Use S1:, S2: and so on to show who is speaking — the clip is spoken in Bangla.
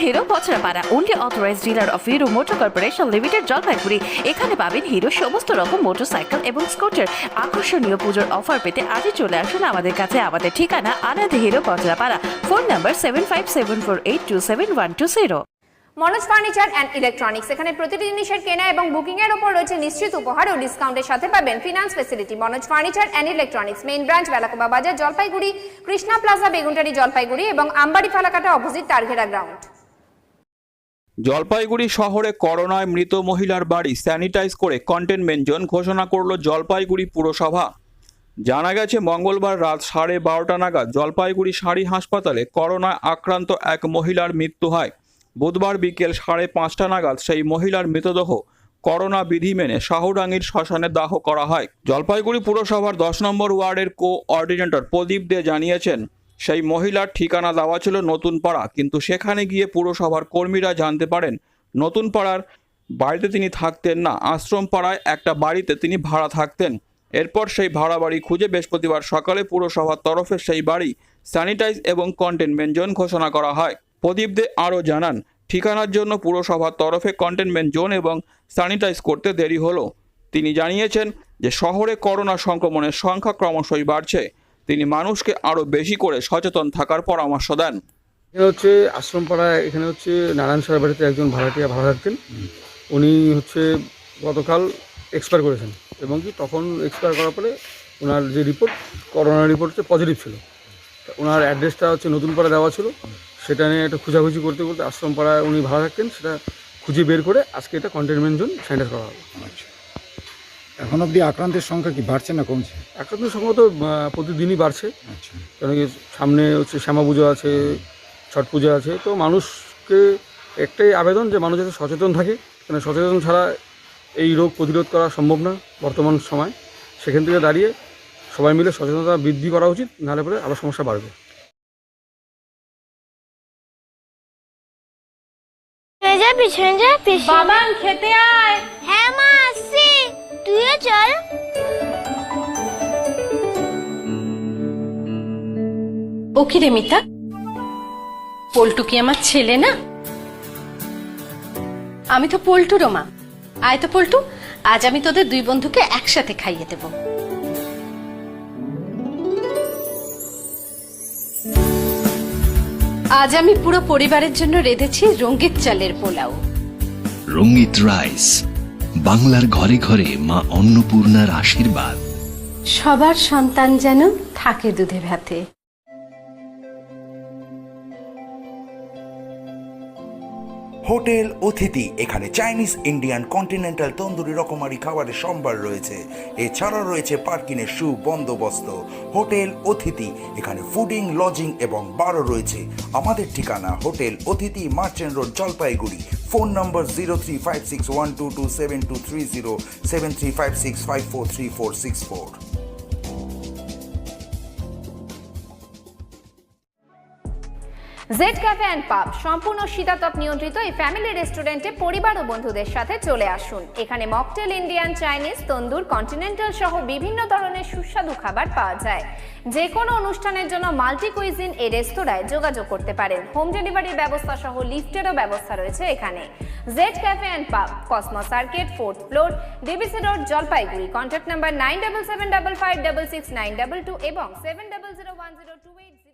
S1: Hero Bachharapara, only authorised dealer of Hero motor corporation limited, Jalpaiguri. এখানে পাবেন হিরো সমস্ত রকম মোটরসাইকেল এবং স্কুটার। আকর্ষণীয় পুজোর অফার পেতে আজই চলে আসুন আমাদের কাছে। আমাদের ঠিকানা Anand Hero Bachharapara. Phone number 7574827120।
S2: Manoj furniture and electronics, এখানে প্রতিটি জিনিসের কেনা এবং বুকিং এর উপর রয়েছে নিশ্চিত উপহার ও ডিসকাউন্টের সাথে পাবেন finance facility. Manoj furniture and electronics, main branch Belakoba বাজার, জলপাইগুড়ি, কৃষ্ণা প্লাজা, বেগুনটারি, জলপাইগুড়ি এবং আমবাড়ি ফালাকাটা অপোজিট তারঘেরা গ্রাউন্ড।
S3: জলপাইগুড়ি শহরে করোনায় মৃত মহিলার বাড়ি স্যানিটাইজ করে কন্টেনমেন্ট জোন ঘোষণা করল জলপাইগুড়ি পুরসভা। জানা গেছে মঙ্গলবার রাত 12:30 নাগাদ জলপাইগুড়ি শাড়ি হাসপাতালে করোনায় আক্রান্ত এক মহিলার মৃত্যু হয়। বুধবার বিকেল 5:30 নাগাদ সেই মহিলার মৃতদেহ করোনা বিধি মেনে শাহুডাঙ্গির শ্মশানে দাহ করা হয়। জলপাইগুড়ি পুরসভার 10 নম্বর ওয়ার্ডের কোঅর্ডিনেটর প্রদীপ দে জানিয়েছেন, সেই মহিলার ঠিকানা দেওয়া ছিল নতুন পাড়া, কিন্তু সেখানে গিয়ে পুরসভার কর্মীরা জানতে পারেন নতুন পাড়ার বাড়িতে তিনি থাকতেন না, আশ্রম পাড়ায় একটা বাড়িতে তিনি ভাড়া থাকতেন। এরপর সেই ভাড়া বাড়ি খুঁজে বৃহস্পতিবার সকালে পুরসভার তরফে সেই বাড়ি স্যানিটাইজ এবং কন্টেনমেন্ট জোন ঘোষণা করা হয়। প্রদীপ দে আরও জানান, ঠিকানার জন্য পুরসভার তরফে কন্টেনমেন্ট জোন এবং স্যানিটাইজ করতে দেরি হলো। তিনি জানিয়েছেন যে শহরে করোনা সংক্রমণের সংখ্যা ক্রমশই বাড়ছে। তিনি মানুষকে আরও বেশি করে সচেতন থাকার পরামর্শ দেন।
S4: এখানে হচ্ছে আশ্রমপাড়ায়, এখানে হচ্ছে নারায়ণ সাহের বাড়িতে একজন ভাড়াটিয়া ভাড়া থাকতেন। উনি হচ্ছে গতকাল এক্সপায়ার করেছেন এবং কি তখন এক্সপায়ার করার পরে ওনার যে রিপোর্ট, করোনা রিপোর্ট হচ্ছে পজিটিভ ছিল। ওনার অ্যাড্রেসটা হচ্ছে নতুন পাড়া দেওয়া ছিল, সেটা নিয়ে একটা খোঁজাখুঁজি করতে করতে আশ্রমপাড়ায় উনি ভাড়া থাকতেন, সেটা খুঁজে বের করে আজকে এটা কন্টেনমেন্ট জোন স্যানিটাইজ করা হবে।
S5: আচ্ছা, এখন অবধি আক্রান্তের সংখ্যা কি বাড়ছে না কমছে?
S4: আক্রান্তের সংখ্যা তো প্রতিদিনই বাড়ছে,
S5: আচ্ছা,
S4: কারণ কি সামনে হচ্ছে শ্যামা পুজো আছে, ছট পূজা আছে। তো মানুষকে একটাই আবেদন যে মানুষ যাতে সচেতন থাকে, কারণ সচেতন ছাড়া এই রোগ প্রতিরোধ করা সম্ভব না বর্তমান সময়। সেখান থেকে দাঁড়িয়ে সবাই মিলে সচেতনতা বৃদ্ধি করা উচিত, নাহলে পরে আবার সমস্যা বাড়বে।
S2: বাবান খেতে আয়।
S6: হ্যাঁ মা, আসছি, তুইও চল।
S7: ও কি রে মিতা, পল্টু কি আমার ছেলে না? আমি তো পল্টুরও মা। আয় তো পল্টু, আজ আমি তোদের দুই বন্ধুকে একসাথে খাইয়ে দেব। আজ আমি পুরো পরিবারের জন্য রেঁধেছি রঙ্গিত চালের পোলাও।
S8: রঙ্গিত রাইস, বাংলার ঘরে ঘরে মা অন্নপূর্ণার আশীর্বাদ।
S7: সবার সন্তান যেন থাকে দুধে ভাতে।
S9: হোটেল অতিথি, এখানে চাইনিজ, ইন্ডিয়ান, কন্টিনেন্টাল, তন্দুরি রকমারি খাবারের সম্ভার রয়েছে। এছাড়াও রয়েছে পার্কিংয়ের সুবন্দোবস্ত। হোটেল অতিথি, এখানে ফুডিং, লজিং এবং বারও রয়েছে। আমাদের ঠিকানা হোটেল অতিথি, merchant road, Jalpaiguri. Phone number 0356122723 7356543464।
S2: Z cafe and পাব সম্পূর্ণ শীতাতপ নিয়ন্ত্রিত এই ফ্যামিলি রেস্টুরেন্টে পরিবার ও বন্ধুদের সাথে চলে আসুন। এখানে মকটেল, ইন্ডিয়ান, চাইনিজ, তন্দুর, কন্টিনেন্টাল সহ বিভিন্ন ধরনের সুস্বাদু খাবার পাওয়া যায়। যে কোনো অনুষ্ঠানের জন্য মাল্টি কুইজিন এই রেস্তোরাঁয় যোগাযোগ করতে পারেন। হোম ডেলিভারির ব্যবস্থা সহ লিফটেরও ব্যবস্থা রয়েছে এখানে। জেড ক্যাফে অ্যান্ড পাব, cosmos arcade, 4th floor, DBC road, Jalpaiguri. Contact number 9775566922 এবং 70010280